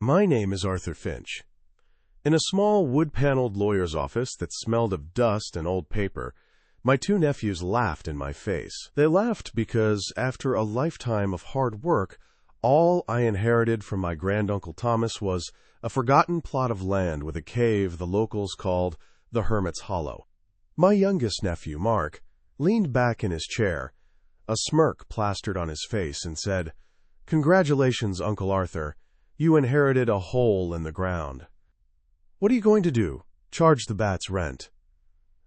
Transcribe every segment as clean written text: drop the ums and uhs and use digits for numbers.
My name is Arthur Finch. In a small wood-paneled lawyer's office that smelled of dust and old paper, my two nephews laughed in my face. They laughed because, after a lifetime of hard work, all I inherited from my granduncle Thomas was a forgotten plot of land with a cave the locals called the Hermit's Hollow. My youngest nephew, Mark, leaned back in his chair, a smirk plastered on his face, and said, "Congratulations, Uncle Arthur. You inherited a hole in the ground. What are you going to do? Charge the bats rent?"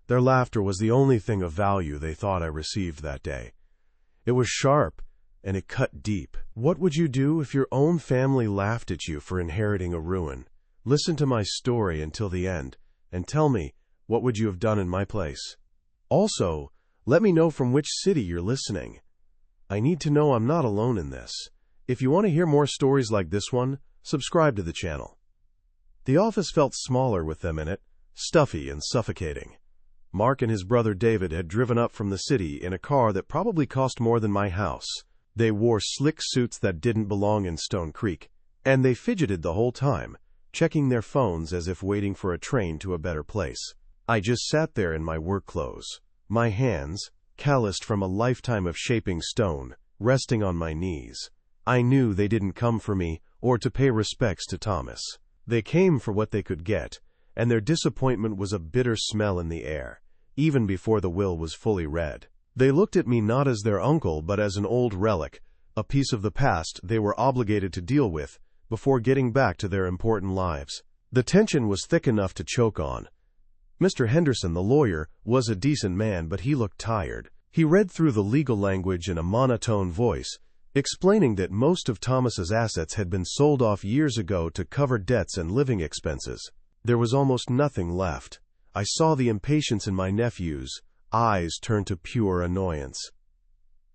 Their laughter was the only thing of value they thought I received that day. It was sharp, and it cut deep. What would you do if your own family laughed at you for inheriting a ruin? Listen to my story until the end, and tell me, what would you have done in my place? Also, let me know from which city you're listening. I need to know I'm not alone in this. If you want to hear more stories like this one, subscribe to the channel. The office felt smaller with them in it, stuffy and suffocating. Mark and his brother David had driven up from the city in a car that probably cost more than my house. They wore slick suits that didn't belong in Stone Creek, and they fidgeted the whole time, checking their phones as if waiting for a train to a better place. I just sat there in my work clothes, my hands, calloused from a lifetime of shaping stone, resting on my knees. I knew they didn't come for me or to pay respects to Thomas. They came for what they could get, and their disappointment was a bitter smell in the air, even before the will was fully read. They looked at me not as their uncle, but as an old relic, a piece of the past they were obligated to deal with before getting back to their important lives. The tension was thick enough to choke on. Mr. Henderson, the lawyer, was a decent man, but he looked tired. He read through the legal language in a monotone voice, explaining that most of Thomas's assets had been sold off years ago to cover debts and living expenses. There was almost nothing left. I saw the impatience in my nephew's eyes turn to pure annoyance.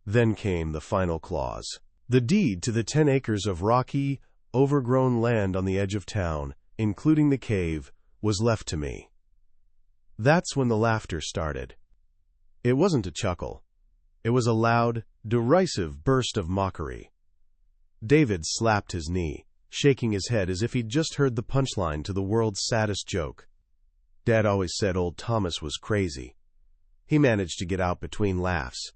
Then came the final clause. The deed to the 10 acres of rocky, overgrown land on the edge of town, including the cave, was left to me. That's when the laughter started. It wasn't a chuckle. It was a loud, derisive burst of mockery. David slapped his knee, shaking his head as if he'd just heard the punchline to the world's saddest joke. Dad always said old Thomas was crazy. He managed to get out between laughs.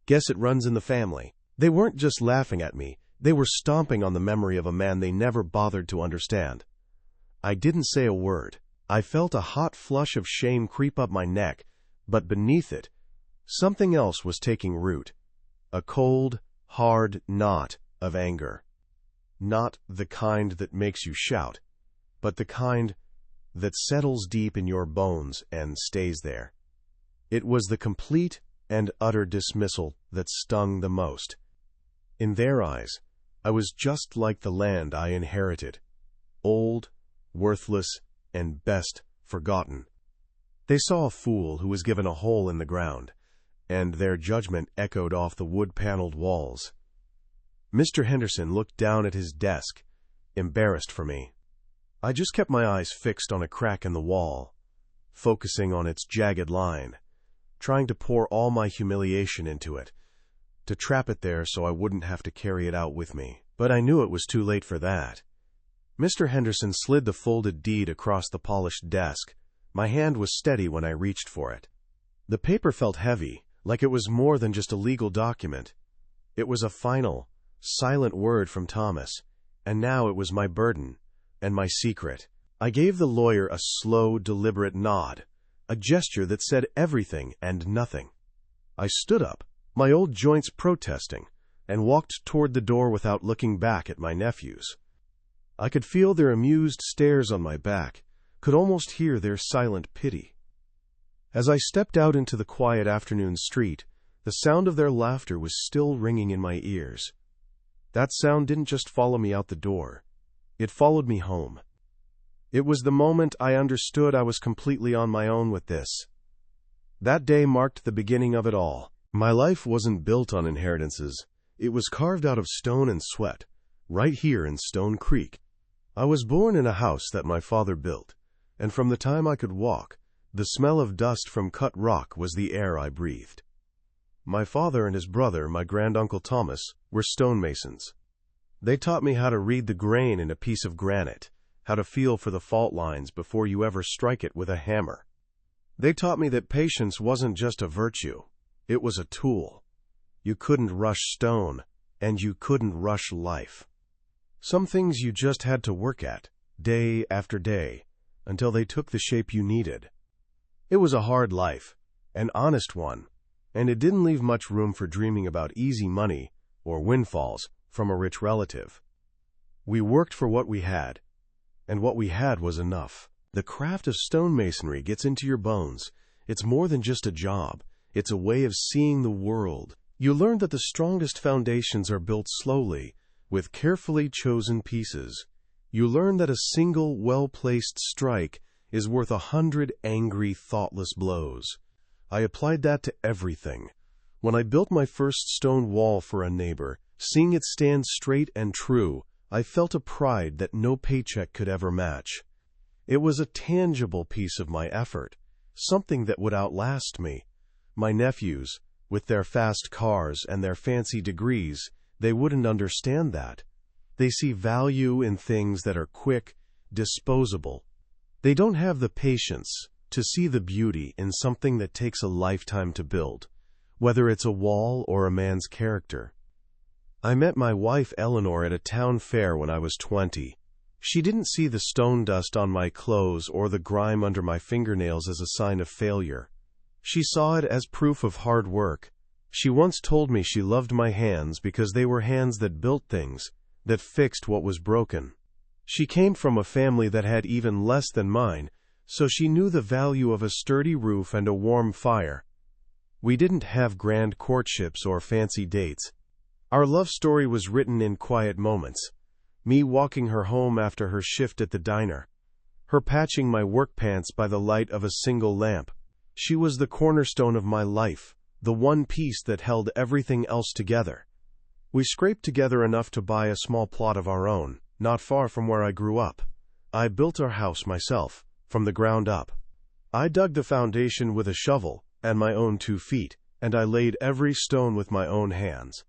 Guess it runs in the family. They weren't just laughing at me, they were stomping on the memory of a man they never bothered to understand. I didn't say a word. I felt a hot flush of shame creep up my neck, but beneath it, something else was taking root. A cold, hard knot of anger. Not the kind that makes you shout, but the kind that settles deep in your bones and stays there. It was the complete and utter dismissal that stung the most. In their eyes, I was just like the land I inherited. Old, worthless, and best forgotten. They saw a fool who was given a hole in the ground, and their judgment echoed off the wood-paneled walls. Mr. Henderson looked down at his desk, embarrassed for me. I just kept my eyes fixed on a crack in the wall, focusing on its jagged line, trying to pour all my humiliation into it, to trap it there so I wouldn't have to carry it out with me. But I knew it was too late for that. Mr. Henderson slid the folded deed across the polished desk. My hand was steady when I reached for it. The paper felt heavy, like it was more than just a legal document. It was a final, silent word from Thomas, and now it was my burden and my secret. I gave the lawyer a slow, deliberate nod, a gesture that said everything and nothing. I stood up, my old joints protesting, and walked toward the door without looking back at my nephews. I could feel their amused stares on my back, could almost hear their silent pity. As I stepped out into the quiet afternoon street, the sound of their laughter was still ringing in my ears. That sound didn't just follow me out the door. It followed me home. It was the moment I understood I was completely on my own with this. That day marked the beginning of it all. My life wasn't built on inheritances. It was carved out of stone and sweat, right here in Stone Creek. I was born in a house that my father built, and from the time I could walk, the smell of dust from cut rock was the air I breathed. My father and his brother, my granduncle Thomas, were stonemasons. They taught me how to read the grain in a piece of granite, how to feel for the fault lines before you ever strike it with a hammer. They taught me that patience wasn't just a virtue, it was a tool. You couldn't rush stone, and you couldn't rush life. Some things you just had to work at, day after day, until they took the shape you needed. It was a hard life, an honest one, and it didn't leave much room for dreaming about easy money or windfalls from a rich relative. We worked for what we had, and what we had was enough. The craft of stonemasonry gets into your bones. It's more than just a job. It's a way of seeing the world. You learn that the strongest foundations are built slowly, with carefully chosen pieces. You learn that a single, well-placed strike is worth 100 angry, thoughtless blows. I applied that to everything. When I built my first stone wall for a neighbor, seeing it stand straight and true, I felt a pride that no paycheck could ever match. It was a tangible piece of my effort, something that would outlast me. My nephews, with their fast cars and their fancy degrees, they wouldn't understand that. They see value in things that are quick, disposable. They don't have the patience to see the beauty in something that takes a lifetime to build, whether it's a wall or a man's character. I met my wife Eleanor at a town fair when I was 20. She didn't see the stone dust on my clothes or the grime under my fingernails as a sign of failure. She saw it as proof of hard work. She once told me she loved my hands because they were hands that built things, that fixed what was broken. She came from a family that had even less than mine, so she knew the value of a sturdy roof and a warm fire. We didn't have grand courtships or fancy dates. Our love story was written in quiet moments. Me walking her home after her shift at the diner. Her patching my work pants by the light of a single lamp. She was the cornerstone of my life, the one piece that held everything else together. We scraped together enough to buy a small plot of our own, not far from where I grew up. I built our house myself, from the ground up. I dug the foundation with a shovel and my own 2 feet, and I laid every stone with my own hands.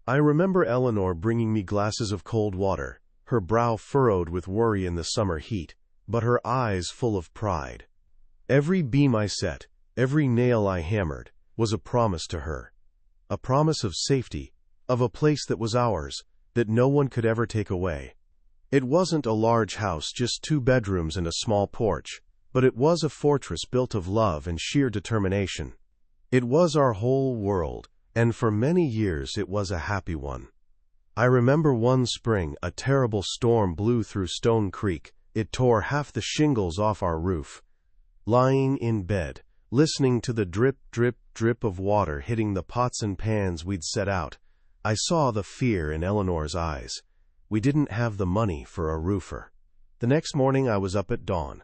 I remember Eleanor bringing me glasses of cold water, her brow furrowed with worry in the summer heat, but her eyes full of pride. Every beam I set, every nail I hammered, was a promise to her. A promise of safety, of a place that was ours, that no one could ever take away. It wasn't a large house, just 2 bedrooms and a small porch, but it was a fortress built of love and sheer determination. It was our whole world, and for many years it was a happy one. I remember one spring a terrible storm blew through Stone Creek. It tore half the shingles off our roof. Lying in bed, listening to the drip, drip, drip of water hitting the pots and pans we'd set out, I saw the fear in Eleanor's eyes. We didn't have the money for a roofer. The next morning I was up at dawn.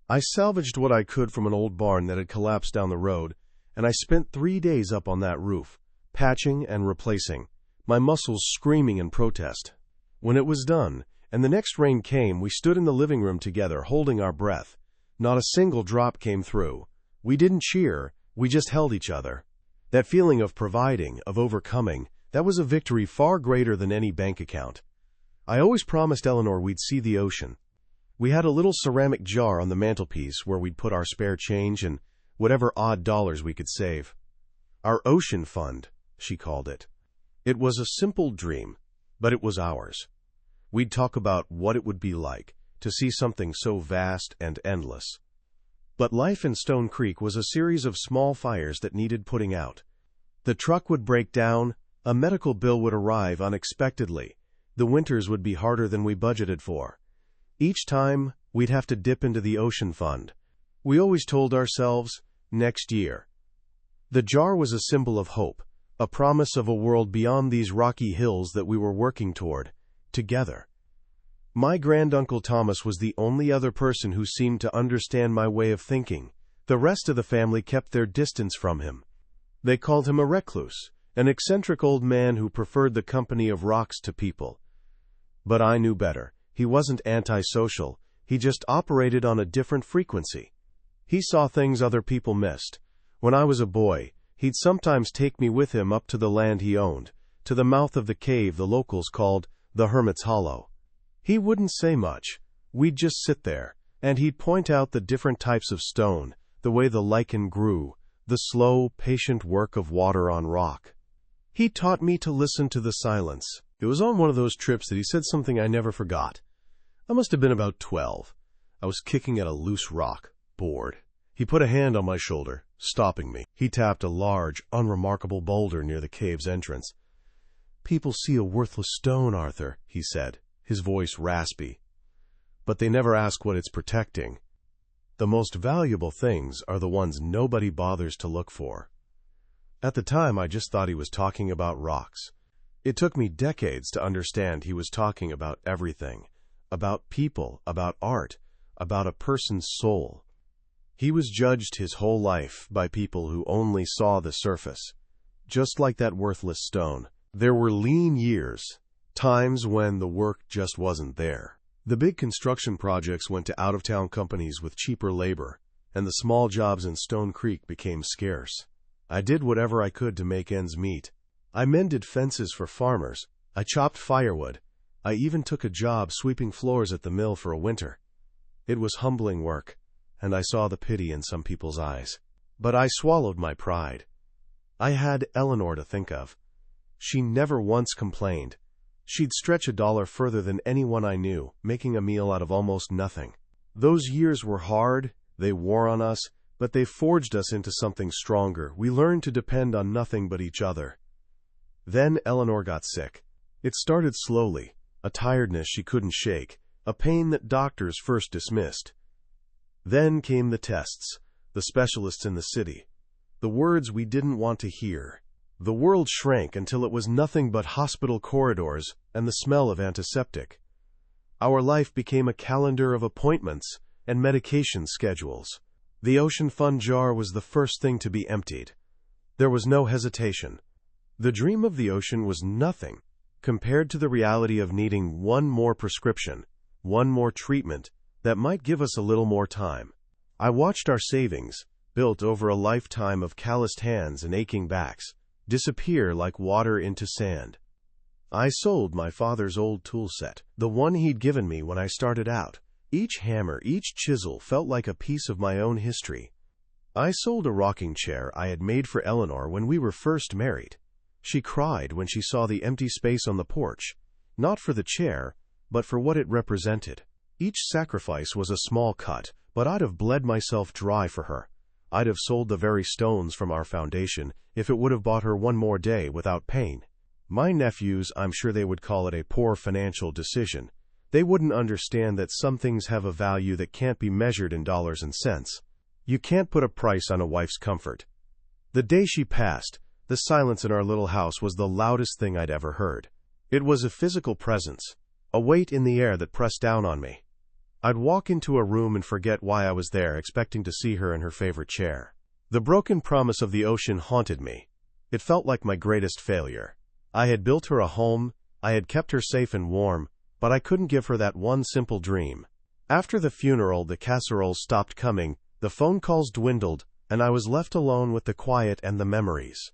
I salvaged what I could from an old barn that had collapsed down the road, and I spent 3 days up on that roof, patching and replacing, my muscles screaming in protest. When it was done, and the next rain came, we stood in the living room together, holding our breath. Not a single drop came through. We didn't cheer, we just held each other. That feeling of providing, of overcoming, that was a victory far greater than any bank account. I always promised Eleanor we'd see the ocean. We had a little ceramic jar on the mantelpiece where we'd put our spare change and whatever odd dollars we could save. Our ocean fund, she called it. It was a simple dream, but it was ours. We'd talk about what it would be like to see something so vast and endless. But life in Stone Creek was a series of small fires that needed putting out. The truck would break down, a medical bill would arrive unexpectedly, the winters would be harder than we budgeted for. Each time, we'd have to dip into the ocean fund. We always told ourselves, next year. The jar was a symbol of hope, a promise of a world beyond these rocky hills that we were working toward, together. My granduncle Thomas was the only other person who seemed to understand my way of thinking. The rest of the family kept their distance from him. They called him a recluse, an eccentric old man who preferred the company of rocks to people. But I knew better. He wasn't antisocial, he just operated on a different frequency. He saw things other people missed. When I was a boy, he'd sometimes take me with him up to the land he owned, to the mouth of the cave the locals called the Hermit's Hollow. He wouldn't say much. We'd just sit there, and he'd point out the different types of stone, the way the lichen grew, the slow, patient work of water on rock. He taught me to listen to the silence. It was on one of those trips that he said something I never forgot. I must have been about 12. I was kicking at a loose rock, bored. He put a hand on my shoulder, stopping me. He tapped a large, unremarkable boulder near the cave's entrance. "People see a worthless stone, Arthur," he said, his voice raspy. "But they never ask what it's protecting. The most valuable things are the ones nobody bothers to look for." At the time, I just thought he was talking about rocks. It took me decades to understand he was talking about everything. About people, about art, about a person's soul. He was judged his whole life by people who only saw the surface. Just like that worthless stone. There were lean years, times when the work just wasn't there. The big construction projects went to out-of-town companies with cheaper labor, and the small jobs in Stone Creek became scarce. I did whatever I could to make ends meet. I mended fences for farmers. I chopped firewood. I even took a job sweeping floors at the mill for a winter. It was humbling work, and I saw the pity in some people's eyes. But I swallowed my pride. I had Eleanor to think of. She never once complained. She'd stretch $1 further than anyone I knew, making a meal out of almost nothing. Those years were hard, they wore on us, but they forged us into something stronger. We learned to depend on nothing but each other. Then Eleanor got sick. It started slowly, a tiredness she couldn't shake, a pain that doctors first dismissed. Then came the tests, the specialists in the city, the words we didn't want to hear. The world shrank until it was nothing but hospital corridors and the smell of antiseptic. Our life became a calendar of appointments and medication schedules. The Ocean Fund jar was the first thing to be emptied. There was no hesitation. The dream of the ocean was nothing compared to the reality of needing one more prescription, one more treatment that might give us a little more time. I watched our savings, built over a lifetime of calloused hands and aching backs, disappear like water into sand. I sold my father's old tool set, the one he'd given me when I started out. Each hammer, each chisel felt like a piece of my own history. I sold a rocking chair I had made for Eleanor when we were first married. She cried when she saw the empty space on the porch, not for the chair, but for what it represented. Each sacrifice was a small cut, but I'd have bled myself dry for her. I'd have sold the very stones from our foundation if it would have bought her one more day without pain. My nephews, I'm sure they would call it a poor financial decision. They wouldn't understand that some things have a value that can't be measured in dollars and cents. You can't put a price on a wife's comfort. The day she passed, the silence in our little house was the loudest thing I'd ever heard. It was a physical presence, a weight in the air that pressed down on me. I'd walk into a room and forget why I was there, expecting to see her in her favorite chair. The broken promise of the ocean haunted me. It felt like my greatest failure. I had built her a home, I had kept her safe and warm, but I couldn't give her that one simple dream. After the funeral, the casseroles stopped coming, the phone calls dwindled, and I was left alone with the quiet and the memories.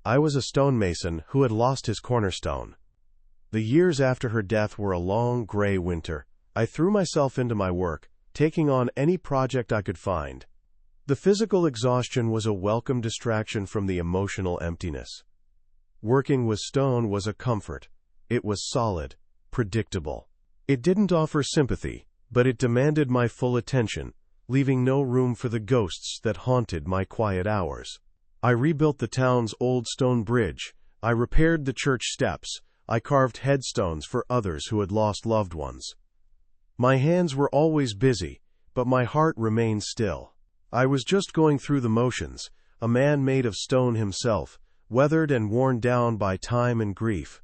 I was a stonemason who had lost his cornerstone. The years after her death were a long, gray winter. I threw myself into my work, taking on any project I could find. The physical exhaustion was a welcome distraction from the emotional emptiness. Working with stone was a comfort. It was solid, predictable. It didn't offer sympathy, but it demanded my full attention, leaving no room for the ghosts that haunted my quiet hours. I rebuilt the town's old stone bridge. I repaired the church steps. I carved headstones for others who had lost loved ones. My hands were always busy, but my heart remained still. I was just going through the motions, a man made of stone himself, weathered and worn down by time and grief.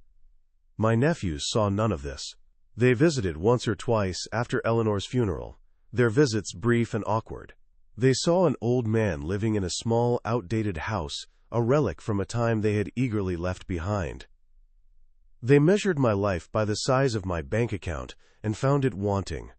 My nephews saw none of this. They visited once or twice after Eleanor's funeral, their visits brief and awkward. They saw an old man living in a small, outdated house, a relic from a time they had eagerly left behind. They measured my life by the size of my bank account and found it wanting.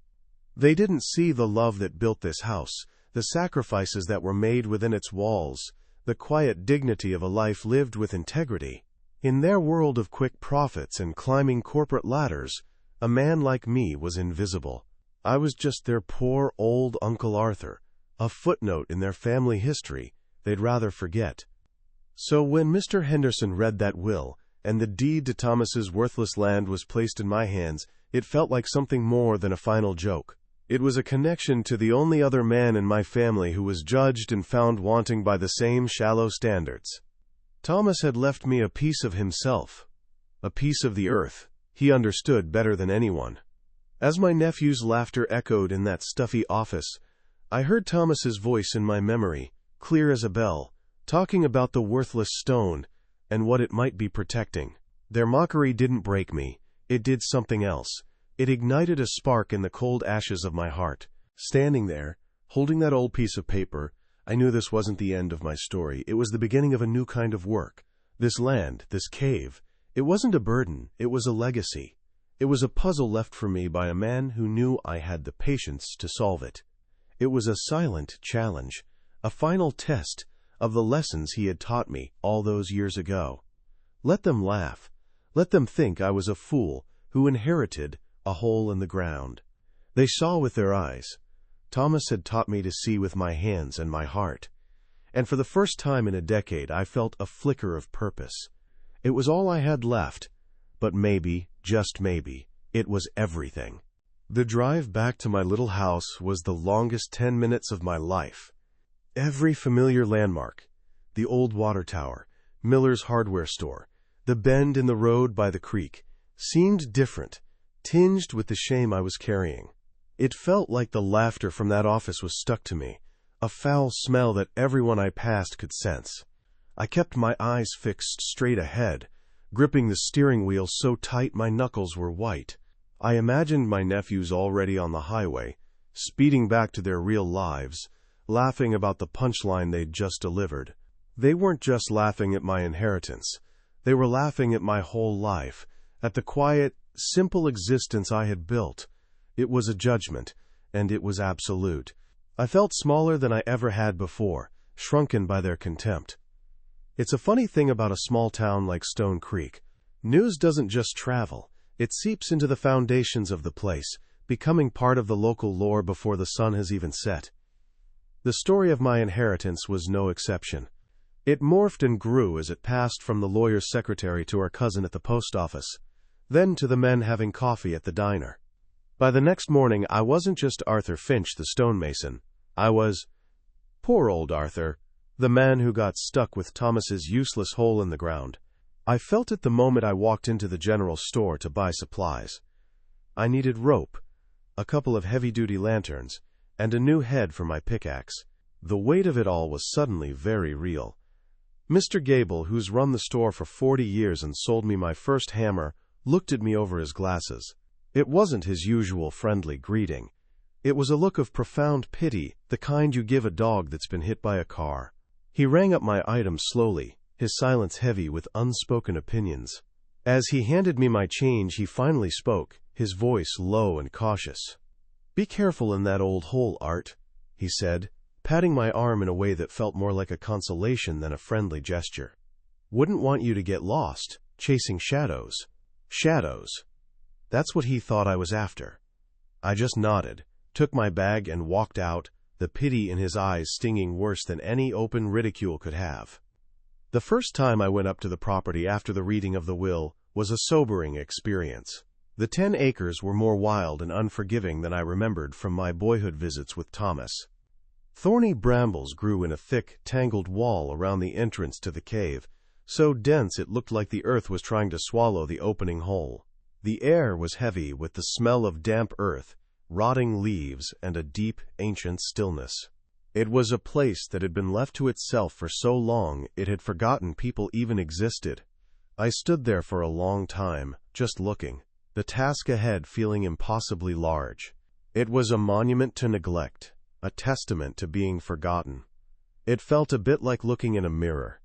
They didn't see the love that built this house, the sacrifices that were made within its walls, the quiet dignity of a life lived with integrity. In their world of quick profits and climbing corporate ladders, a man like me was invisible. I was just their poor old Uncle Arthur, a footnote in their family history they'd rather forget. So when Mr. Henderson read that will, and the deed to Thomas's worthless land was placed in my hands, it felt like something more than a final joke. It was a connection to the only other man in my family who was judged and found wanting by the same shallow standards. Thomas had left me a piece of himself, a piece of the earth he understood better than anyone. As my nephew's laughter echoed in that stuffy office, I heard Thomas's voice in my memory, clear as a bell, talking about the worthless stone and what it might be protecting. Their mockery didn't break me. It did something else. It ignited a spark in the cold ashes of my heart. Standing there, holding that old piece of paper, I knew this wasn't the end of my story. It was the beginning of a new kind of work. This land, this cave, it wasn't a burden. It was a legacy. It was a puzzle left for me by a man who knew I had the patience to solve it. It was a silent challenge, a final test of the lessons he had taught me all those years ago. Let them laugh. Let them think I was a fool who inherited a hole in the ground. They saw with their eyes. Thomas had taught me to see with my hands and my heart. And for the first time in a decade, I felt a flicker of purpose. It was all I had left, but maybe, just maybe, it was everything. The drive back to my little house was the longest 10 minutes of my life. Every familiar landmark, the old water tower, Miller's hardware store, the bend in the road by the creek, seemed different, tinged with the shame I was carrying. It felt like the laughter from that office was stuck to me, a foul smell that everyone I passed could sense. I kept my eyes fixed straight ahead, gripping the steering wheel so tight my knuckles were white. I imagined my nephews already on the highway, speeding back to their real lives, laughing about the punchline they'd just delivered. They weren't just laughing at my inheritance. They were laughing at my whole life, at the quiet, simple existence I had built. It was a judgment, and it was absolute. I felt smaller than I ever had before, shrunken by their contempt. It's a funny thing about a small town like Stone Creek. News doesn't just travel. It seeps into the foundations of the place, becoming part of the local lore before the sun has even set. The story of my inheritance was no exception. It morphed and grew as it passed from the lawyer's secretary to our cousin at the post office, then to the men having coffee at the diner. By the next morning, I wasn't just Arthur Finch, the stonemason. I was poor old Arthur, the man who got stuck with Thomas's useless hole in the ground. I felt it the moment I walked into the general store to buy supplies. I needed rope, a couple of heavy-duty lanterns, and a new head for my pickaxe. The weight of it all was suddenly very real. Mr. Gable, who's run the store for 40 years and sold me my first hammer, looked at me over his glasses. It wasn't his usual friendly greeting. It was a look of profound pity, the kind you give a dog that's been hit by a car. He rang up my items slowly, his silence heavy with unspoken opinions. As he handed me my change, he finally spoke, his voice low and cautious. "Be careful in that old hole, Art," he said, patting my arm in a way that felt more like a consolation than a friendly gesture. "Wouldn't want you to get lost, chasing shadows." Shadows. That's what he thought I was after. I just nodded, took my bag and walked out, the pity in his eyes stinging worse than any open ridicule could have. The first time I went up to the property after the reading of the will was a sobering experience. The 10 acres were more wild and unforgiving than I remembered from my boyhood visits with Thomas. Thorny brambles grew in a thick, tangled wall around the entrance to the cave, so dense it looked like the earth was trying to swallow the opening hole. The air was heavy with the smell of damp earth, rotting leaves, and a deep, ancient stillness. It was a place that had been left to itself for so long it had forgotten people even existed. I stood there for a long time, just looking, the task ahead feeling impossibly large. It was a monument to neglect, a testament to being forgotten. It felt a bit like looking in a mirror.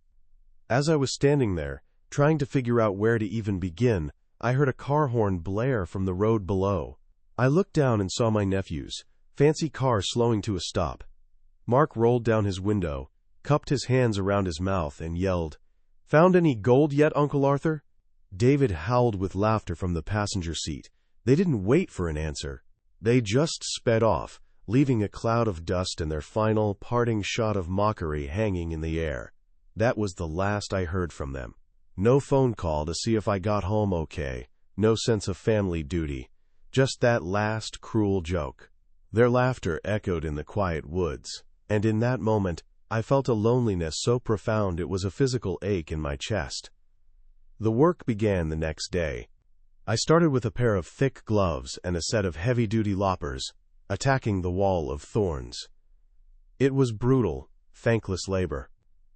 As I was standing there, trying to figure out where to even begin, I heard a car horn blare from the road below. I looked down and saw my nephew's fancy car slowing to a stop. Mark rolled down his window, cupped his hands around his mouth, and yelled, "Found any gold yet, Uncle Arthur?" David howled with laughter from the passenger seat. They didn't wait for an answer. They just sped off, leaving a cloud of dust and their final, parting shot of mockery hanging in the air. That was the last I heard from them. No phone call to see if I got home okay. No sense of family duty. Just that last cruel joke. Their laughter echoed in the quiet woods, and in that moment, I felt a loneliness so profound it was a physical ache in my chest. The work began the next day. I started with a pair of thick gloves and a set of heavy-duty loppers, attacking the wall of thorns. It was brutal, thankless labor.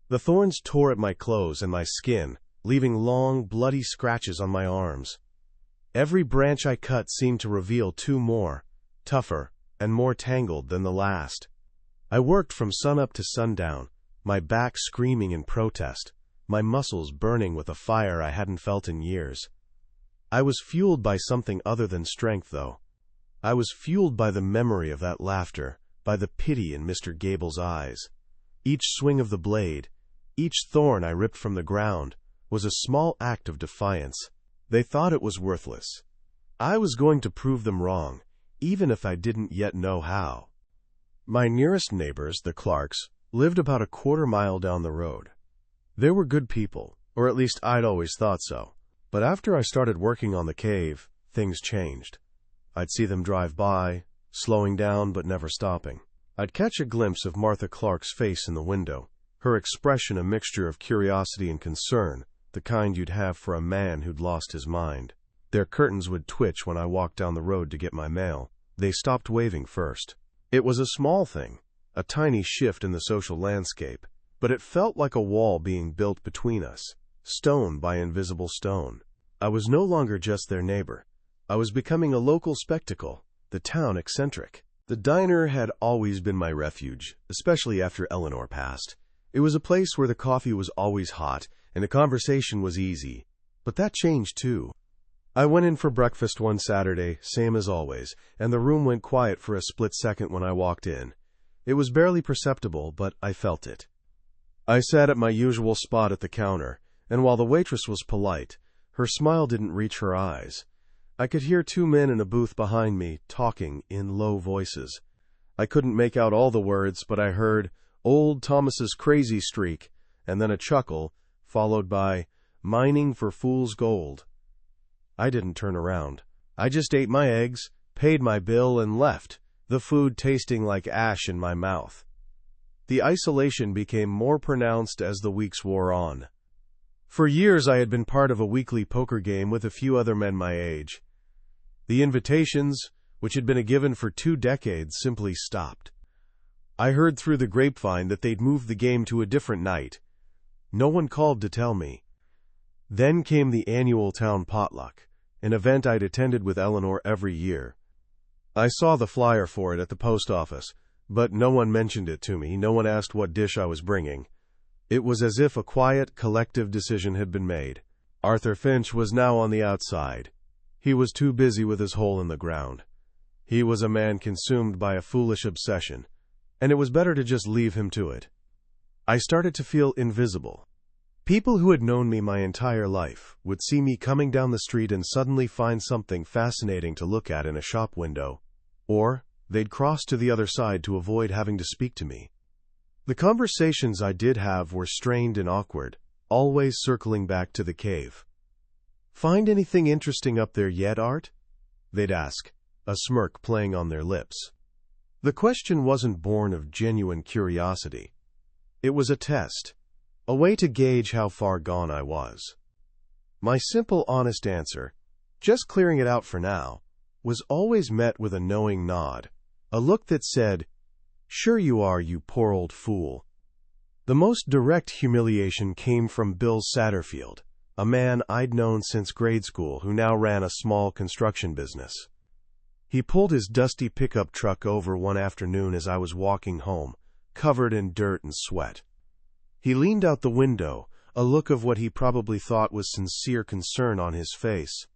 The thorns tore at my clothes and my skin, leaving long, bloody scratches on my arms. Every branch I cut seemed to reveal two more, tougher and more tangled than the last. I worked from sunup to sundown, my back screaming in protest, my muscles burning with a fire I hadn't felt in years. I was fueled by something other than strength, though. I was fueled by the memory of that laughter, by the pity in Mr. Gable's eyes. Each swing of the blade, each thorn I ripped from the ground, was a small act of defiance. They thought it was worthless. I was going to prove them wrong, even if I didn't yet know how. My nearest neighbors, the Clarks, lived about a quarter-mile down the road. They were good people, or at least I'd always thought so. But after I started working on the cave, things changed. I'd see them drive by, slowing down but never stopping. I'd catch a glimpse of Martha Clark's face in the window, her expression a mixture of curiosity and concern, the kind you'd have for a man who'd lost his mind. Their curtains would twitch when I walked down the road to get my mail. They stopped waving first. It was a small thing, a tiny shift in the social landscape, but it felt like a wall being built between us, stone by invisible stone. I was no longer just their neighbor. I was becoming a local spectacle, the town eccentric. The diner had always been my refuge, especially after Eleanor passed. It was a place where the coffee was always hot and the conversation was easy. But that changed too. I went in for breakfast one Saturday, same as always, and the room went quiet for a split second when I walked in. It was barely perceptible, but I felt it. I sat at my usual spot at the counter, and while the waitress was polite, her smile didn't reach her eyes. I could hear two men in a booth behind me talking in low voices. I couldn't make out all the words, but I heard "Old Thomas's crazy streak," and then a chuckle, followed by "mining for fool's gold." I didn't turn around. I just ate my eggs, paid my bill, and left, the food tasting like ash in my mouth. The isolation became more pronounced as the weeks wore on. For years I had been part of a weekly poker game with a few other men my age. The invitations, which had been a given for 2 decades, simply stopped. I heard through the grapevine that they'd moved the game to a different night. No one called to tell me. Then came the annual town potluck, an event I'd attended with Eleanor every year. I saw the flyer for it at the post office, but no one mentioned it to me, no one asked what dish I was bringing. It was as if a quiet, collective decision had been made. Arthur Finch was now on the outside. He was too busy with his hole in the ground. He was a man consumed by a foolish obsession, and it was better to just leave him to it. I started to feel invisible. People who had known me my entire life would see me coming down the street and suddenly find something fascinating to look at in a shop window, or they'd cross to the other side to avoid having to speak to me. The conversations I did have were strained and awkward, always circling back to the cave. "Find anything interesting up there yet, Art?" they'd ask, a smirk playing on their lips. The question wasn't born of genuine curiosity. It was a test, a way to gauge how far gone I was. My simple, honest answer, just clearing it out for now, was always met with a knowing nod, a look that said, "Sure you are, you poor old fool." The most direct humiliation came from Bill Satterfield, a man I'd known since grade school who now ran a small construction business. He pulled his dusty pickup truck over one afternoon as I was walking home, covered in dirt and sweat. He leaned out the window, a look of what he probably thought was sincere concern on his face.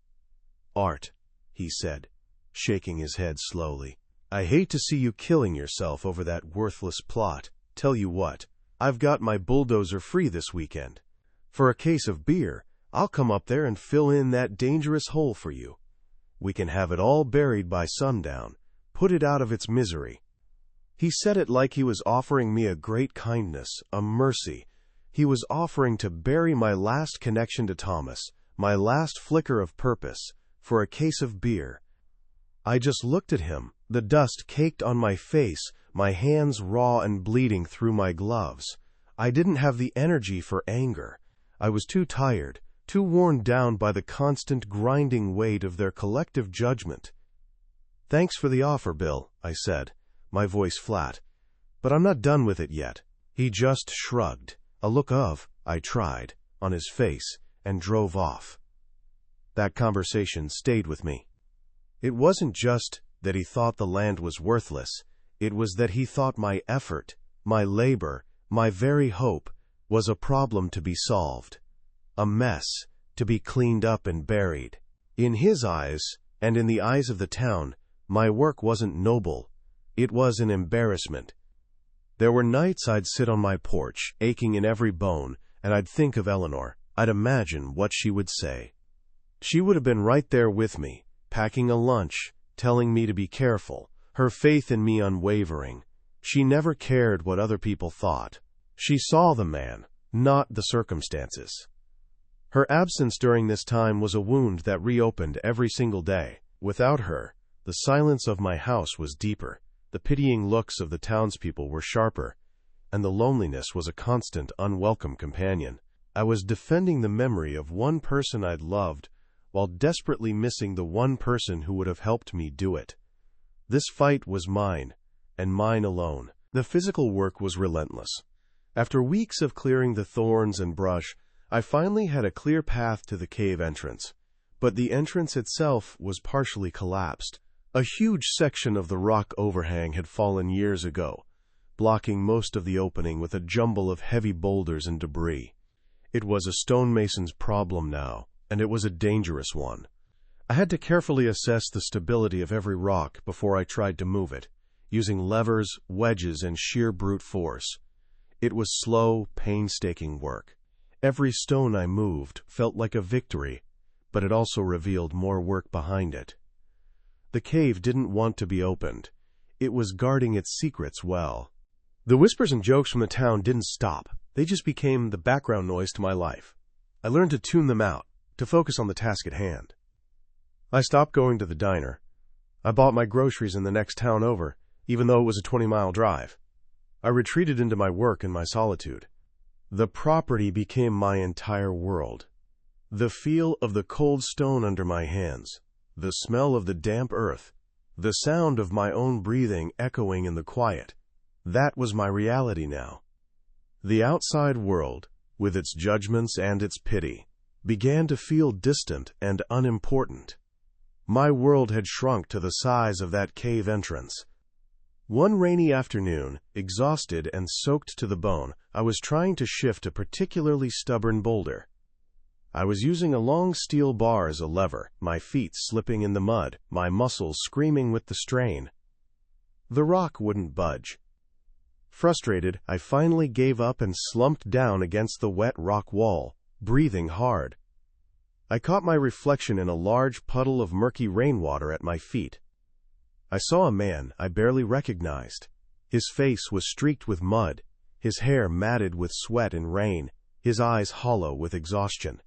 "Art," he said, shaking his head slowly, "I hate to see you killing yourself over that worthless plot. Tell you what, I've got my bulldozer free this weekend. For a case of beer, I'll come up there and fill in that dangerous hole for you. We can have it all buried by sundown, put it out of its misery." He said it like he was offering me a great kindness, a mercy. He was offering to bury my last connection to Thomas, my last flicker of purpose, for a case of beer. I just looked at him, the dust caked on my face, my hands raw and bleeding through my gloves. I didn't have the energy for anger. I was too tired, too worn down by the constant grinding weight of their collective judgment. "Thanks for the offer, Bill," I said, my voice flat. "But I'm not done with it yet." He just shrugged, a look of, "I tried," on his face, and drove off. That conversation stayed with me. It wasn't just that he thought the land was worthless. It was that he thought my effort, my labor, my very hope, was a problem to be solved. A mess, to be cleaned up and buried. In his eyes, and in the eyes of the town, my work wasn't noble. It was an embarrassment. There were nights I'd sit on my porch, aching in every bone, and I'd think of Eleanor. I'd imagine what she would say. She would have been right there with me, packing a lunch, telling me to be careful, her faith in me unwavering. She never cared what other people thought. She saw the man, not the circumstances. Her absence during this time was a wound that reopened every single day. Without her, the silence of my house was deeper, the pitying looks of the townspeople were sharper, and the loneliness was a constant, unwelcome companion. I was defending the memory of one person I'd loved, while desperately missing the one person who would have helped me do it. This fight was mine, and mine alone. The physical work was relentless. After weeks of clearing the thorns and brush, I finally had a clear path to the cave entrance. But the entrance itself was partially collapsed. A huge section of the rock overhang had fallen years ago, blocking most of the opening with a jumble of heavy boulders and debris. It was a stonemason's problem now, and it was a dangerous one. I had to carefully assess the stability of every rock before I tried to move it, using levers, wedges, and sheer brute force. It was slow, painstaking work. Every stone I moved felt like a victory, but it also revealed more work behind it. The cave didn't want to be opened. It was guarding its secrets well. The whispers and jokes from the town didn't stop. They just became the background noise to my life. I learned to tune them out, to focus on the task at hand. I stopped going to the diner. I bought my groceries in the next town over, even though it was a 20-mile drive. I retreated into my work and my solitude. The property became my entire world. The feel of the cold stone under my hands, the smell of the damp earth, the sound of my own breathing echoing in the quiet. That was my reality now. The outside world, with its judgments and its pity, began to feel distant and unimportant. My world had shrunk to the size of that cave entrance. One rainy afternoon, exhausted and soaked to the bone, I was trying to shift a particularly stubborn boulder. I was using a long steel bar as a lever, my feet slipping in the mud, my muscles screaming with the strain. The rock wouldn't budge. Frustrated, I finally gave up and slumped down against the wet rock wall, breathing hard. I caught my reflection in a large puddle of murky rainwater at my feet. I saw a man I barely recognized. His face was streaked with mud, his hair matted with sweat and rain, his eyes hollow with exhaustion.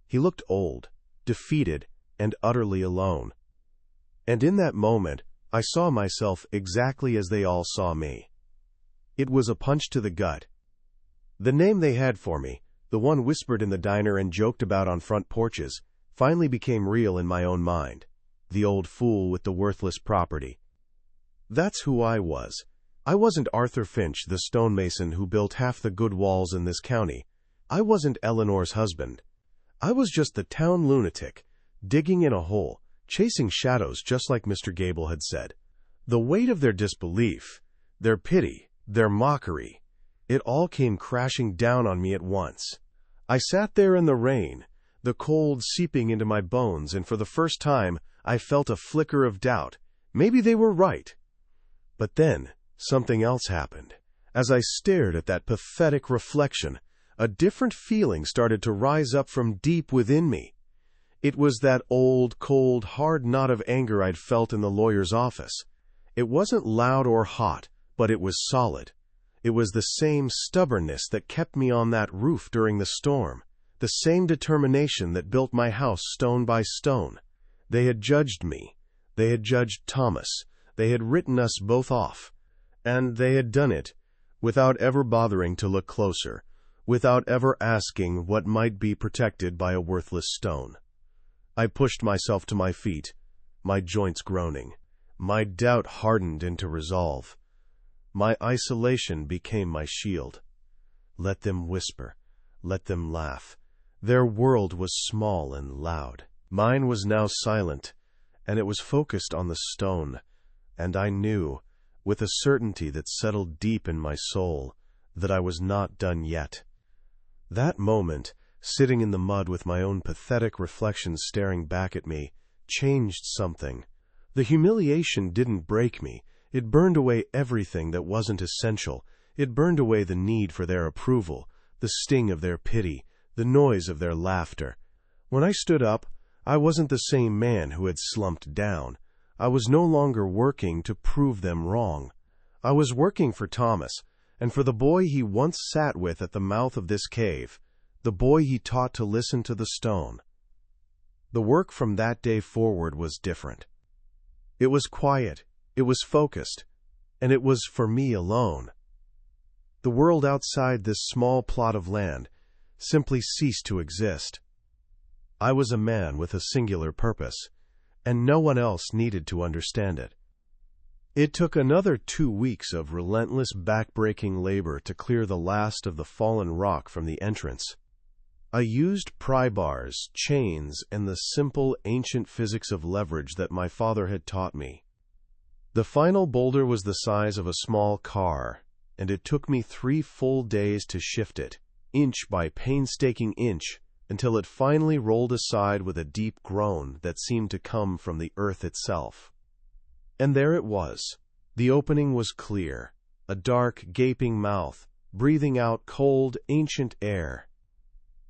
He looked old, defeated, and utterly alone. And in that moment, I saw myself exactly as they all saw me. It was a punch to the gut. The name they had for me, the one whispered in the diner and joked about on front porches, finally became real in my own mind. The old fool with the worthless property. That's who I was. I wasn't Arthur Finch, the stonemason who built half the good walls in this county. I wasn't Eleanor's husband. I was just the town lunatic, digging in a hole, chasing shadows just like Mr. Gable had said. The weight of their disbelief, their pity, their mockery, it all came crashing down on me at once. I sat there in the rain, the cold seeping into my bones, and for the first time, I felt a flicker of doubt. Maybe they were right. But then, something else happened. As I stared at that pathetic reflection, a different feeling started to rise up from deep within me. It was that old, cold, hard knot of anger I'd felt in the lawyer's office. It wasn't loud or hot, but it was solid. It was the same stubbornness that kept me on that roof during the storm, the same determination that built my house stone by stone. They had judged me. They had judged Thomas. They had written us both off. And they had done it without ever bothering to look closer, without ever asking what might be protected by a worthless stone. I pushed myself to my feet, my joints groaning. My doubt hardened into resolve. My isolation became my shield. Let them whisper. Let them laugh. Their world was small and loud. Mine was now silent, and it was focused on the stone, and I knew, with a certainty that settled deep in my soul, that I was not done yet. That moment, sitting in the mud with my own pathetic reflections staring back at me, changed something. The humiliation didn't break me. It burned away everything that wasn't essential. It burned away the need for their approval, the sting of their pity, the noise of their laughter. When I stood up, I wasn't the same man who had slumped down. I was no longer working to prove them wrong. I was working for Thomas, and for the boy he once sat with at the mouth of this cave, the boy he taught to listen to the stone. The work from that day forward was different. It was quiet, it was focused, and it was for me alone. The world outside this small plot of land simply ceased to exist. I was a man with a singular purpose, and no one else needed to understand it. It took another 2 weeks of relentless back-breaking labor to clear the last of the fallen rock from the entrance. I used pry bars, chains, and the simple, ancient physics of leverage that my father had taught me. The final boulder was the size of a small car, and it took me 3 full days to shift it, inch by painstaking inch, until it finally rolled aside with a deep groan that seemed to come from the earth itself. And there it was. The opening was clear, a dark, gaping mouth, breathing out cold, ancient air.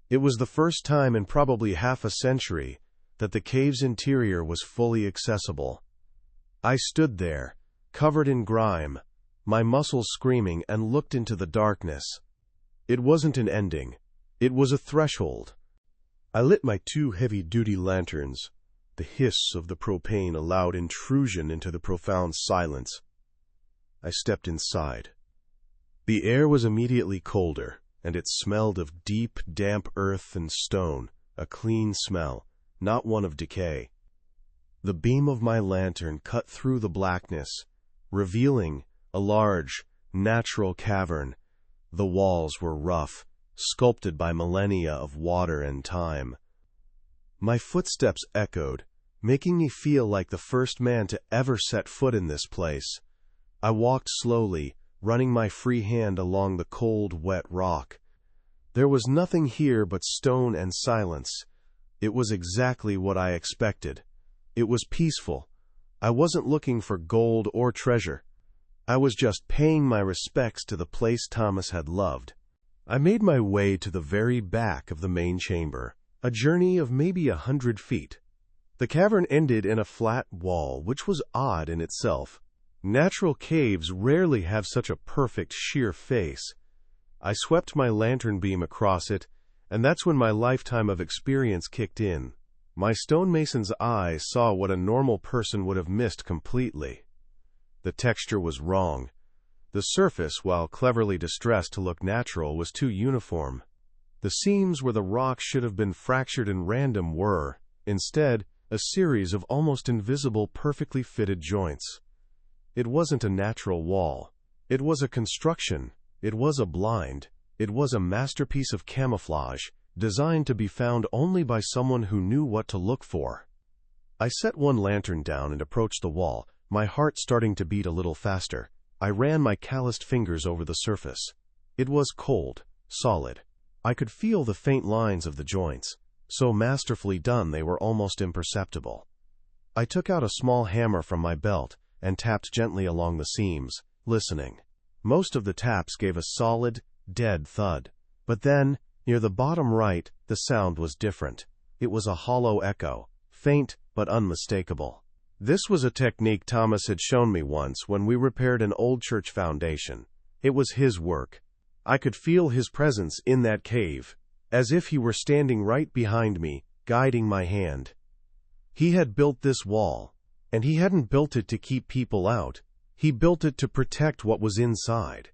It was the first time in probably half a century that the cave's interior was fully accessible. I stood there, covered in grime, my muscles screaming, and looked into the darkness. It wasn't an ending. It was a threshold. I lit my 2 heavy-duty lanterns. The hiss of the propane allowed intrusion into the profound silence. I stepped inside. The air was immediately colder, and it smelled of deep, damp earth and stone, a clean smell, not one of decay. The beam of my lantern cut through the blackness, revealing a large, natural cavern. The walls were rough, sculpted by millennia of water and time. My footsteps echoed, making me feel like the first man to ever set foot in this place. I walked slowly, running my free hand along the cold, wet rock. There was nothing here but stone and silence. It was exactly what I expected. It was peaceful. I wasn't looking for gold or treasure. I was just paying my respects to the place Thomas had loved. I made my way to the very back of the main chamber, a journey of maybe 100 feet. The cavern ended in a flat wall, which was odd in itself. Natural caves rarely have such a perfect, sheer face. I swept my lantern beam across it, and that's when my lifetime of experience kicked in. My stonemason's eye saw what a normal person would have missed completely. The texture was wrong. The surface, while cleverly distressed to look natural, was too uniform. The seams where the rocks should have been fractured and random were, instead, a series of almost invisible, perfectly fitted joints. It wasn't a natural wall. It was a construction. It was a blind. It was a masterpiece of camouflage, designed to be found only by someone who knew what to look for. I set one lantern down and approached the wall, my heart starting to beat a little faster. I ran my calloused fingers over the surface. It was cold, solid. I could feel the faint lines of the joints. So masterfully done they were almost imperceptible. I took out a small hammer from my belt and tapped gently along the seams, listening. Most of the taps gave a solid, dead thud. But then, Near the bottom right, the sound was different. It was a hollow echo, faint but unmistakable. This was a technique Thomas had shown me once when we repaired an old church foundation. It was his work. I could feel his presence in that cave, as if he were standing right behind me, guiding my hand. He had built this wall, and he hadn't built it to keep people out. He built it to protect what was inside.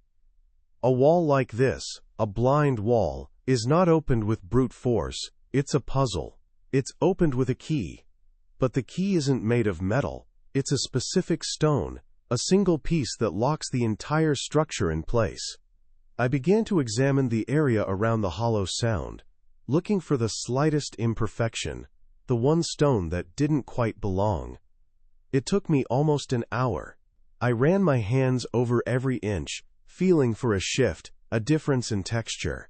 A wall like this, a blind wall, is not opened with brute force. It's a puzzle. It's opened with a key. But the key isn't made of metal. It's a specific stone, a single piece that locks the entire structure in place. I began to examine the area around the hollow sound, looking for the slightest imperfection, the one stone that didn't quite belong. It took me almost an hour. I ran my hands over every inch, feeling for a shift, a difference in texture.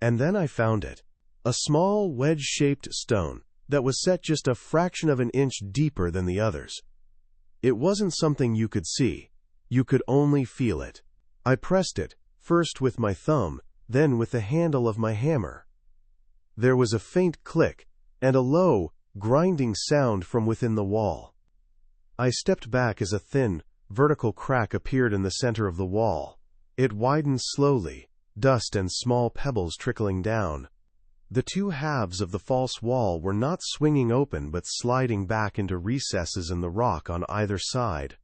And then I found it. A small wedge-shaped stone that was set just a fraction of an inch deeper than the others. It wasn't something you could see. You could only feel it. I pressed it, first with my thumb, then with the handle of my hammer. There was a faint click, and a low, grinding sound from within the wall. I stepped back as a thin, vertical crack appeared in the center of the wall. It widened slowly, dust and small pebbles trickling down. The two halves of the false wall were not swinging open but sliding back into recesses in the rock on either side.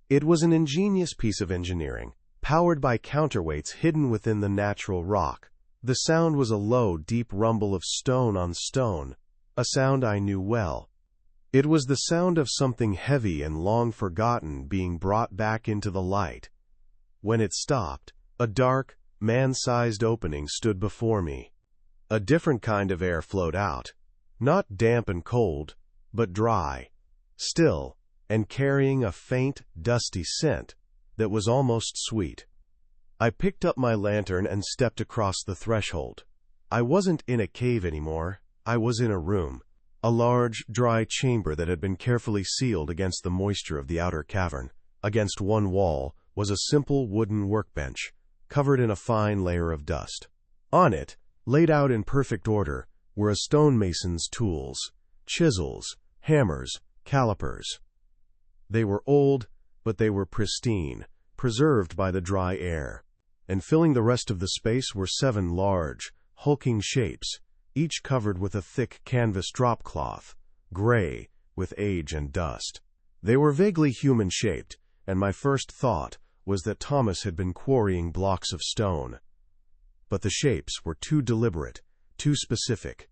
It was an ingenious piece of engineering, powered by counterweights hidden within the natural rock. The sound was a low, deep rumble of stone on stone, a sound I knew well. It was the sound of something heavy and long forgotten being brought back into the light. When it stopped, a dark, man-sized opening stood before me. A different kind of air flowed out, not damp and cold, but dry, still, and carrying a faint, dusty scent that was almost sweet. I picked up my lantern and stepped across the threshold. I wasn't in a cave anymore. I was in a room, a large, dry chamber that had been carefully sealed against the moisture of the outer cavern. Against one wall was a simple wooden workbench, covered in a fine layer of dust. On it, laid out in perfect order, were a stonemason's tools, chisels, hammers, calipers. They were old, but they were pristine, preserved by the dry air. And filling the rest of the space were 7 large, hulking shapes, each covered with a thick canvas dropcloth, gray with age and dust. They were vaguely human-shaped, and my first thought was that Thomas had been quarrying blocks of stone. But the shapes were too deliberate, too specific.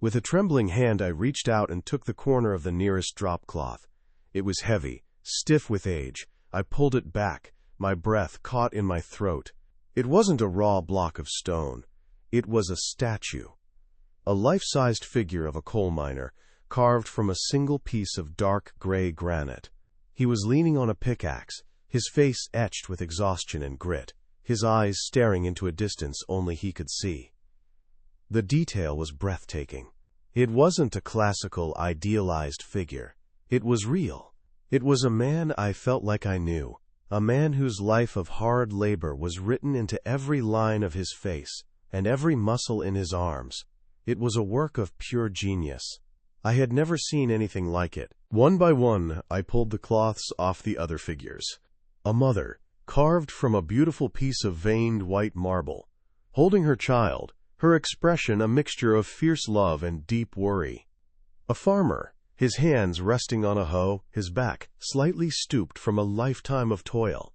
With a trembling hand I reached out and took the corner of the nearest dropcloth. It was heavy, stiff with age. I pulled it back, my breath caught in my throat. It wasn't a raw block of stone. It was a statue. A life-sized figure of a coal miner, carved from a single piece of dark gray granite. He was leaning on a pickaxe, his face etched with exhaustion and grit, his eyes staring into a distance only he could see. The detail was breathtaking. It wasn't a classical, idealized figure. It was real. It was a man I felt like I knew, a man whose life of hard labor was written into every line of his face and every muscle in his arms. It was a work of pure genius. I had never seen anything like it. One by one, I pulled the cloths off the other figures. A mother, carved from a beautiful piece of veined white marble, holding her child, her expression a mixture of fierce love and deep worry. A farmer, his hands resting on a hoe, his back slightly stooped from a lifetime of toil.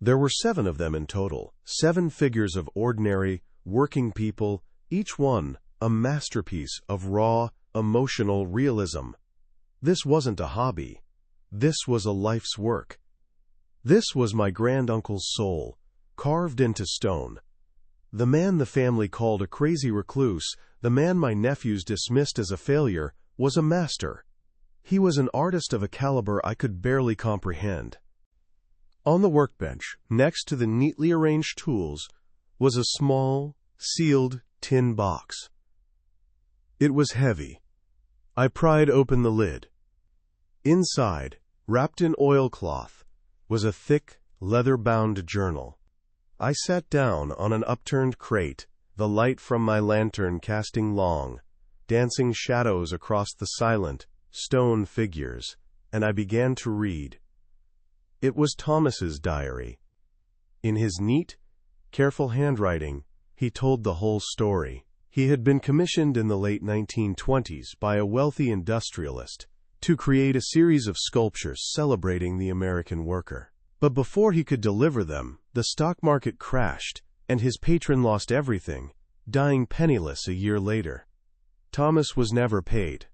There were 7 of them in total, 7 figures of ordinary, working people, each one a masterpiece of raw, emotional realism. This wasn't a hobby. This was a life's work. This was my granduncle's soul, carved into stone. The man the family called a crazy recluse, the man my nephews dismissed as a failure, was a master. He was an artist of a caliber I could barely comprehend. On the workbench, next to the neatly arranged tools, was a small, sealed tin box. It was heavy. I pried open the lid. Inside, wrapped in oilcloth, was a thick, leather-bound journal. I sat down on an upturned crate, the light from my lantern casting long, dancing shadows across the silent, stone figures, and I began to read. It was Thomas's diary. In his neat, careful handwriting, he told the whole story. He had been commissioned in the late 1920s by a wealthy industrialist to create a series of sculptures celebrating the American worker. But before he could deliver them, the stock market crashed, and his patron lost everything, dying penniless a year later. Thomas was never paid.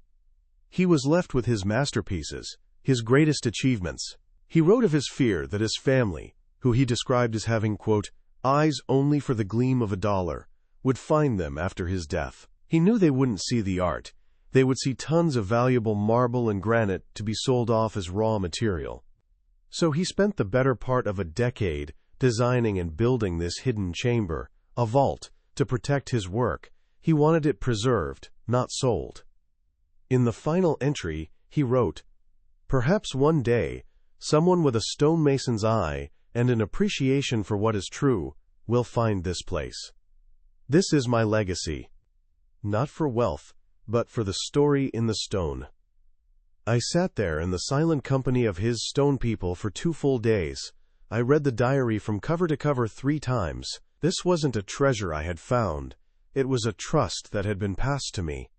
He was left with his masterpieces, his greatest achievements. He wrote of his fear that his family, who he described as having, quote, eyes only for the gleam of a dollar, would find them after his death. He knew they wouldn't see the art. They would see tons of valuable marble and granite to be sold off as raw material. So he spent the better part of a decade designing and building this hidden chamber, a vault, to protect his work. He wanted it preserved, not sold. In the final entry, he wrote, "Perhaps one day, someone with a stonemason's eye and an appreciation for what is true will find this place. This is my legacy. Not for wealth, but for the story in the stone." I sat there in the silent company of his stone people for 2 full days. I read the diary from cover to cover 3 times. This wasn't a treasure I had found. It was a trust that had been passed to me.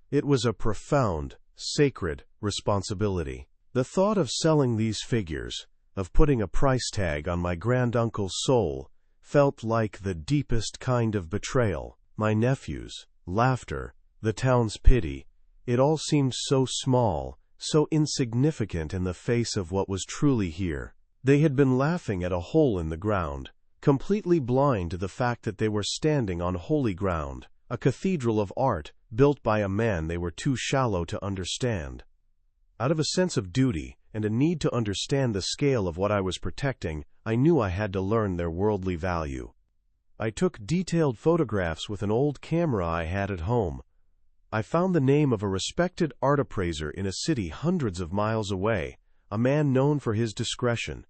It was a profound, sacred responsibility. The thought of selling these figures, of putting a price tag on my granduncle's soul, felt like the deepest kind of betrayal. My nephews, laughter, the town's pity, it all seemed so small, so insignificant in the face of what was truly here. They had been laughing at a hole in the ground, completely blind to the fact that they were standing on holy ground, a cathedral of art built by a man they were too shallow to understand. Out of a sense of duty and a need to understand the scale of what I was protecting, I knew I had to learn their worldly value. I took detailed photographs with an old camera I had at home. I found the name of a respected art appraiser in a city hundreds of miles away, a man known for his discretion.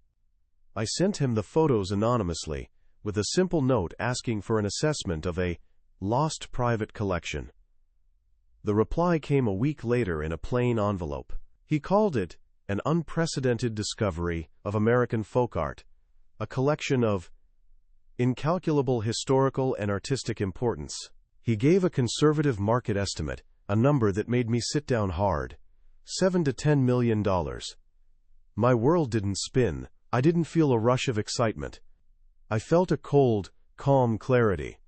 I sent him the photos anonymously, with a simple note asking for an assessment of a lost private collection. The reply came a week later in a plain envelope. He called it an unprecedented discovery of American folk art, a collection of incalculable historical and artistic importance. He gave a conservative market estimate, a number that made me sit down hard. $7 to $10 million. My world didn't spin. I didn't feel a rush of excitement. I felt a cold, calm clarity.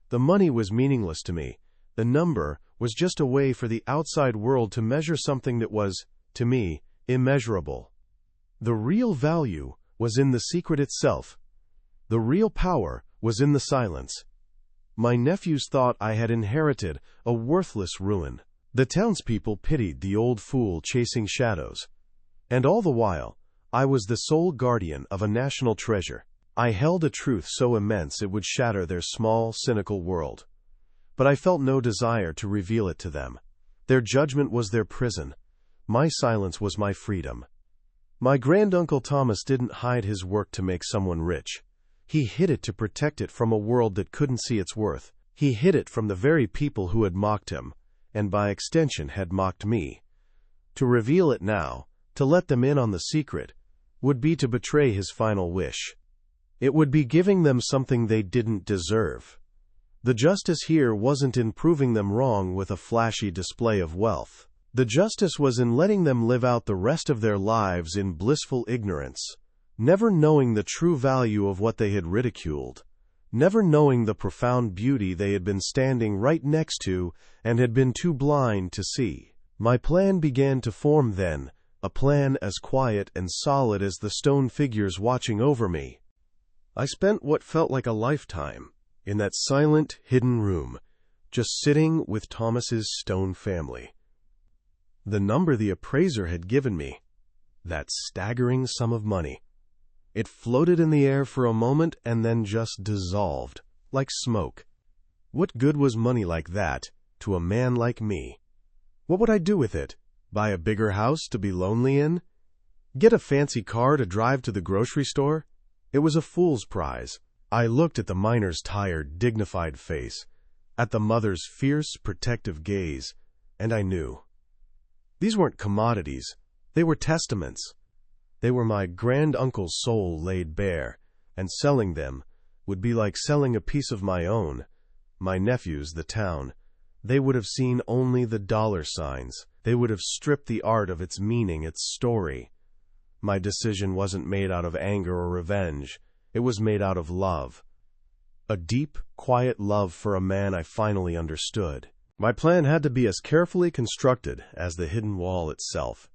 The money was meaningless to me. The number was just a way for the outside world to measure something that was, to me, immeasurable. The real value was in the secret itself. The real power was in the silence. My nephews thought I had inherited a worthless ruin. The townspeople pitied the old fool chasing shadows. And all the while, I was the sole guardian of a national treasure. I held a truth so immense it would shatter their small, cynical world. But I felt no desire to reveal it to them. Their judgment was their prison. My silence was my freedom. My granduncle Thomas didn't hide his work to make someone rich. He hid it to protect it from a world that couldn't see its worth. He hid it from the very people who had mocked him, and by extension had mocked me. To reveal it now, to let them in on the secret, would be to betray his final wish. It would be giving them something they didn't deserve. The justice here wasn't in proving them wrong with a flashy display of wealth. The justice was in letting them live out the rest of their lives in blissful ignorance, never knowing the true value of what they had ridiculed, never knowing the profound beauty they had been standing right next to and had been too blind to see. My plan began to form then, a plan as quiet and solid as the stone figures watching over me. I spent what felt like a lifetime in that silent, hidden room, just sitting with Thomas's stone family. The number the appraiser had given me, that staggering sum of money, it floated in the air for a moment and then just dissolved, like smoke. What good was money like that to a man like me? What would I do with it? Buy a bigger house to be lonely in? Get a fancy car to drive to the grocery store? It was a fool's prize. I looked at the miner's tired, dignified face, at the mother's fierce, protective gaze, and I knew. These weren't commodities, they were testaments. They were my granduncle's soul laid bare, and selling them would be like selling a piece of my own. My nephews, the town, they would have seen only the dollar signs. They would have stripped the art of its meaning, its story. My decision wasn't made out of anger or revenge. It was made out of love. A deep, quiet love for a man I finally understood. My plan had to be as carefully constructed as the hidden wall itself.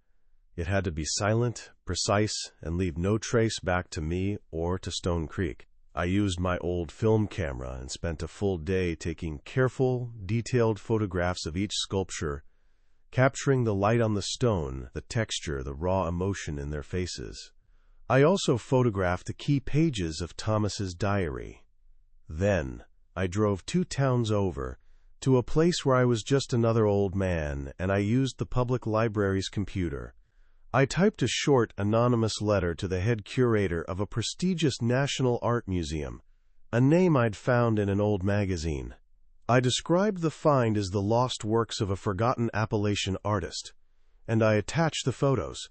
It had to be silent, precise, and leave no trace back to me or to Stone Creek. I used my old film camera and spent a full day taking careful, detailed photographs of each sculpture, capturing the light on the stone, the texture, the raw emotion in their faces. I also photographed the key pages of Thomas's diary. Then, I drove 2 towns over, to a place where I was just another old man, and I used the public library's computer. I typed a short, anonymous letter to the head curator of a prestigious national art museum, a name I'd found in an old magazine. I described the find as the lost works of a forgotten Appalachian artist, and I attached the photos.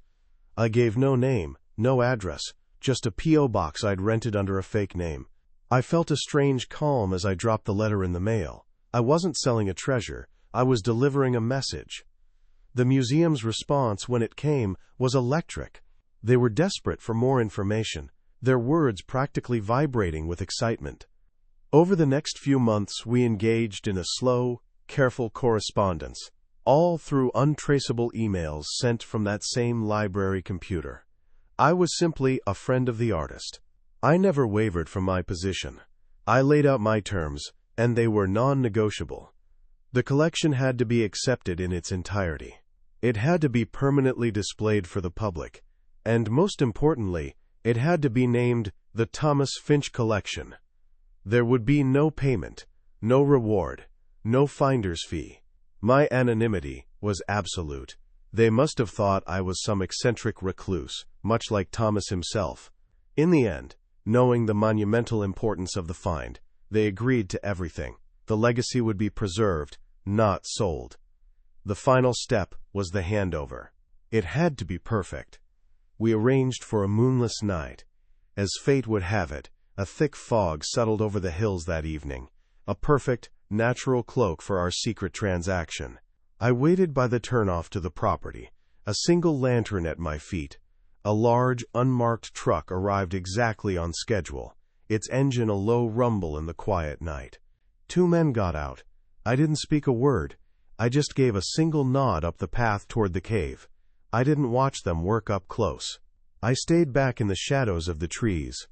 I gave no name, no address, just a P.O. box I'd rented under a fake name. I felt a strange calm as I dropped the letter in the mail. I wasn't selling a treasure, I was delivering a message. The museum's response, when it came, was electric. They were desperate for more information, their words practically vibrating with excitement. Over the next few months, we engaged in a slow, careful correspondence, all through untraceable emails sent from that same library computer. I was simply a friend of the artist. I never wavered from my position. I laid out my terms, and they were non-negotiable. The collection had to be accepted in its entirety. It had to be permanently displayed for the public, and most importantly, it had to be named the Thomas Finch Collection. There would be no payment, no reward, no finder's fee. My anonymity was absolute. They must have thought I was some eccentric recluse, much like Thomas himself. In the end, knowing the monumental importance of the find, they agreed to everything. The legacy would be preserved, not sold. The final step was the handover. It had to be perfect. We arranged for a moonless night. As fate would have it, a thick fog settled over the hills that evening, a perfect, natural cloak for our secret transaction. I waited by the turnoff to the property, a single lantern at my feet. A large, unmarked truck arrived exactly on schedule, its engine a low rumble in the quiet night. 2 men got out. I didn't speak a word. I just gave a single nod up the path toward the cave. I didn't watch them work up close. I stayed back in the shadows of the trees,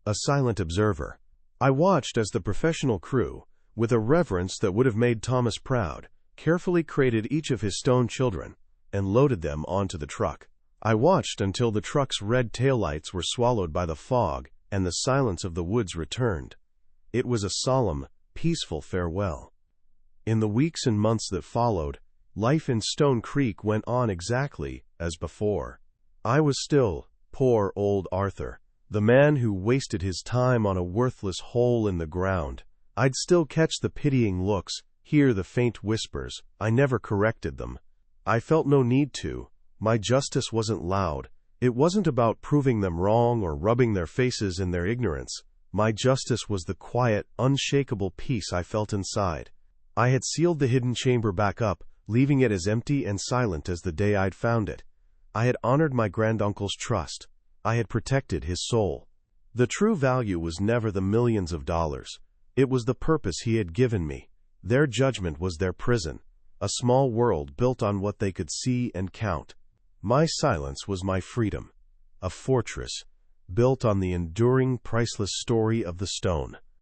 a silent observer. I watched as the professional crew, with a reverence that would have made Thomas proud, carefully crated each of his stone children and loaded them onto the truck. I watched until the truck's red taillights were swallowed by the fog and the silence of the woods returned. It was a solemn, peaceful farewell. In the weeks and months that followed, life in Stone Creek went on exactly as before. I was still poor old Arthur, the man who wasted his time on a worthless hole in the ground. I'd still catch the pitying looks, hear the faint whispers. I never corrected them. I felt no need to. My justice wasn't loud. It wasn't about proving them wrong or rubbing their faces in their ignorance. My justice was the quiet, unshakable peace I felt inside. I had sealed the hidden chamber back up, leaving it as empty and silent as the day I'd found it. I had honored my granduncle's trust. I had protected his soul. The true value was never the millions of dollars. It was the purpose he had given me. Their judgment was their prison, a small world built on what they could see and count. My silence was my freedom, a fortress built on the enduring, priceless story of the stone.